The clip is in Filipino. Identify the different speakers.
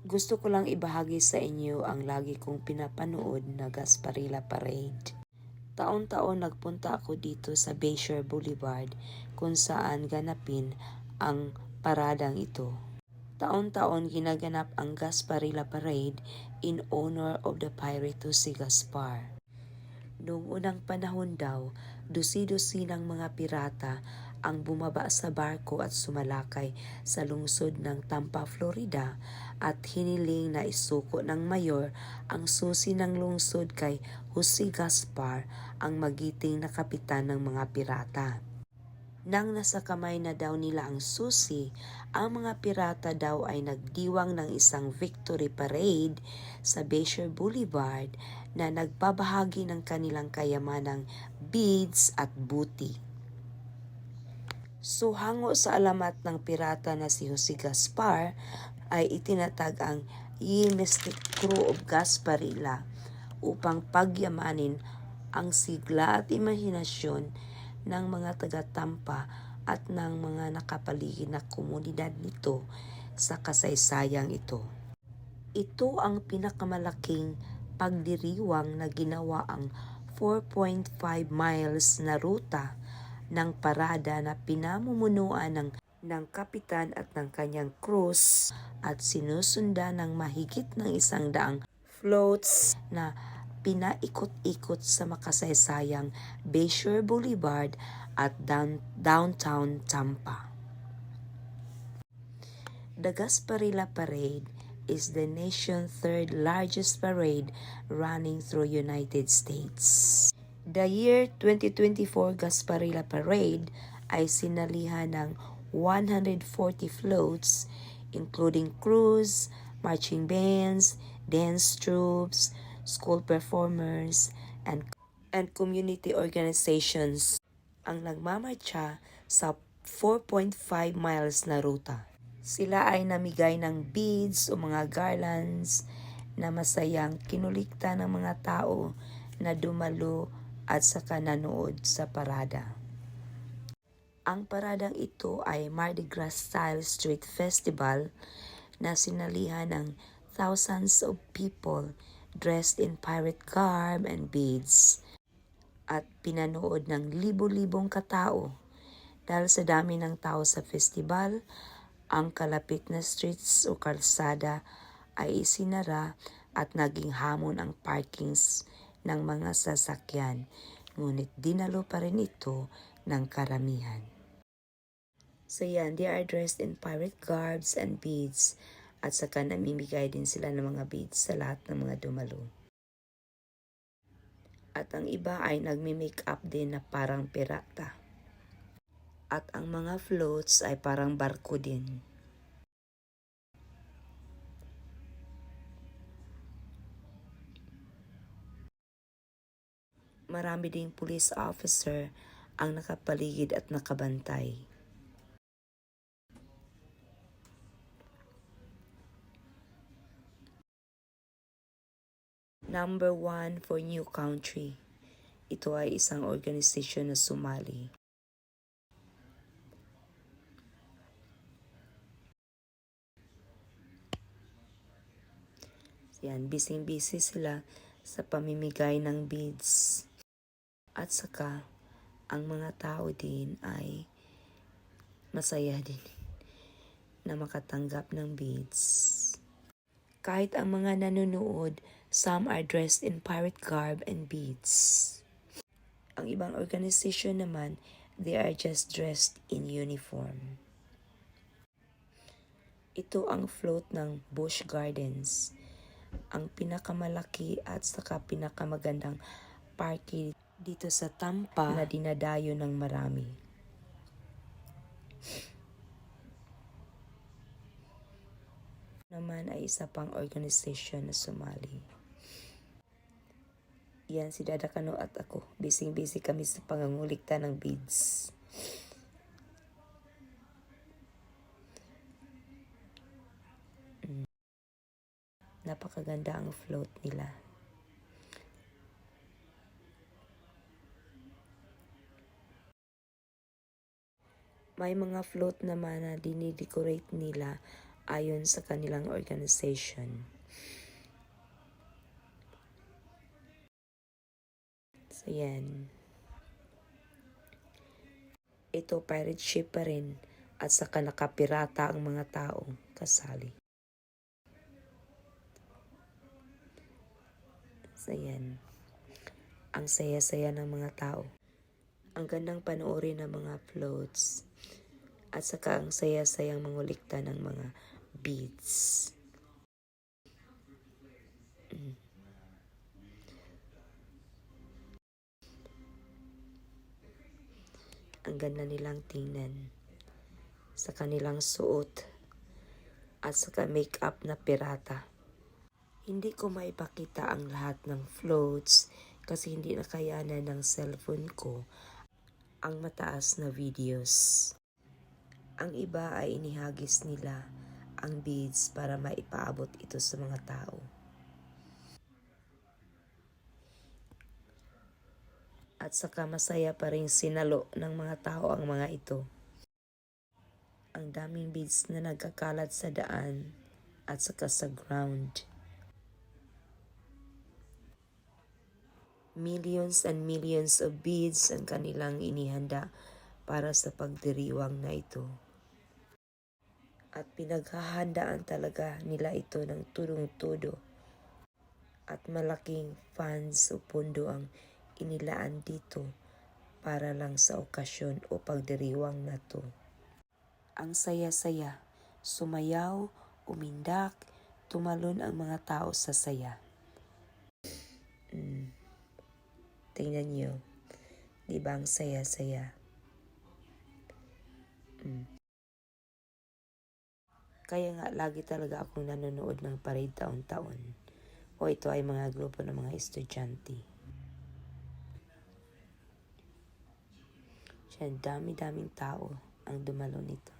Speaker 1: Gusto ko lang ibahagi sa inyo ang lagi kong pinapanood na Gasparilla Parade. Taon-taon nagpunta ako dito sa Bayshore Boulevard kung saan ganapin ang paradang ito. Taon-taon ginaganap ang Gasparilla Parade in honor of the pirate si Gaspar. Noong unang panahon daw, dusi-dusinang mga pirata ang bumaba sa barko at sumalakay sa lungsod ng Tampa, Florida at hiniling na isuko ng mayor ang susi ng lungsod kay Jose Gaspar, ang magiting na kapitan ng mga pirata. Nang nasa kamay na daw nila ang susi, ang mga pirata daw ay nagdiwang ng isang victory parade sa Bayshore Boulevard na nagbabahagi ng kanilang kayamanang beads at booty. So hango sa alamat ng pirata na si Jose Gaspar ay itinatag ang Ye Mystic Crew of Gasparilla upang pagyamanin ang sigla at imahinasyon ng mga taga-Tampa at ng mga nakapaligid na komunidad nito sa kasaysayang ito. Ito ang pinakamalaking pagdiriwang na ginawa ang 4.5 miles na ruta ng parada na pinamumunuan ng kapitan at ng kanyang crews at sinusundan ng mahigit ng 100 floats na pinaikot-ikot sa makasaysayang Bayshore Boulevard at downtown Tampa. The Gasparilla Parade is the nation's third largest parade running through United States. The year 2024 Gasparilla Parade ay sinalihan ng 140 floats including crews, marching bands, dance troops, school performers, and community organizations ang nagmamarcha sa 4.5 miles na ruta. Sila ay namigay ng beads o mga garlands na masayang kinulikta ng mga tao na dumalo at saka nanood sa parada. Ang paradang ito ay Mardi Gras Style Street Festival na sinalihan ng thousands of people dressed in pirate garb and beads at pinanood ng libo-libong katao. Dahil sa dami ng tao sa festival, ang kalapit na streets o kalsada ay isinara at naging hamon ang parkings ng mga sasakyan, ngunit dinalo pa rin ito ng karamihan. So yan, they are dressed in pirate garbs and beads at saka namimigay din sila ng mga beads sa lahat ng mga dumalo. At ang iba ay nagmi-make up din na parang pirata. At ang mga floats ay parang barko din. Marami ding police officer ang nakapaligid at nakabantay. Number 1 for New Country. Ito ay isang organisasyon na sumali. Yan, busy-busy sila sa pamimigay ng beads. At saka, ang mga tao din ay masaya din na makatanggap ng beads. Kahit ang mga nanonood, some are dressed in pirate garb and beads. Ang ibang organisasyon naman, they are just dressed in uniform. Ito ang float ng Busch Gardens, ang pinakamalaki at saka pinakamagandang party dito sa Tampa na dinadayo ng marami. Naman ay isa pang organisasyon na sumali. Yan, si Dada Kano at ako. Busy kami sa pangangulikta ng beads. Napakaganda ang float nila. May mga float naman na dinidecorate nila ayon sa kanilang organization. So yan. Ito pirate ship pa rin at saka nakapirata ang mga tao kasali. So yan. Ang saya-saya ng mga tao. Ang gandang panoorin ng mga floats. At saka ang saya-sayang mangulikta ng mga beads. Ang ganda nilang tingnan sa kanilang suot at saka make-up na pirata. Hindi ko maipakita ang lahat ng floats kasi hindi nakayanan ng cellphone ko ang mataas na videos. Ang iba ay inihagis nila ang beads para maipaabot ito sa mga tao. At saka masaya pa rin sinalo ng mga tao ang mga ito. Ang daming beads na nagkakalat sa daan at saka sa ground. Millions and millions of beads ang kanilang inihanda para sa pagdiriwang na ito. At pinaghahandaan talaga nila ito ng tudong-tudo. At malaking funds o pondo ang inilaan dito para lang sa okasyon o pagdiriwang na to. Ang saya-saya, sumayaw, umindak, tumalon ang mga tao sa saya. Tingnan nyo, di ba ang saya-saya? Kaya nga lagi talaga akong nanonood ng parade taon-taon. O ito ay mga grupo ng mga estudyante. Siya, dami-daming tao ang dumalo nito.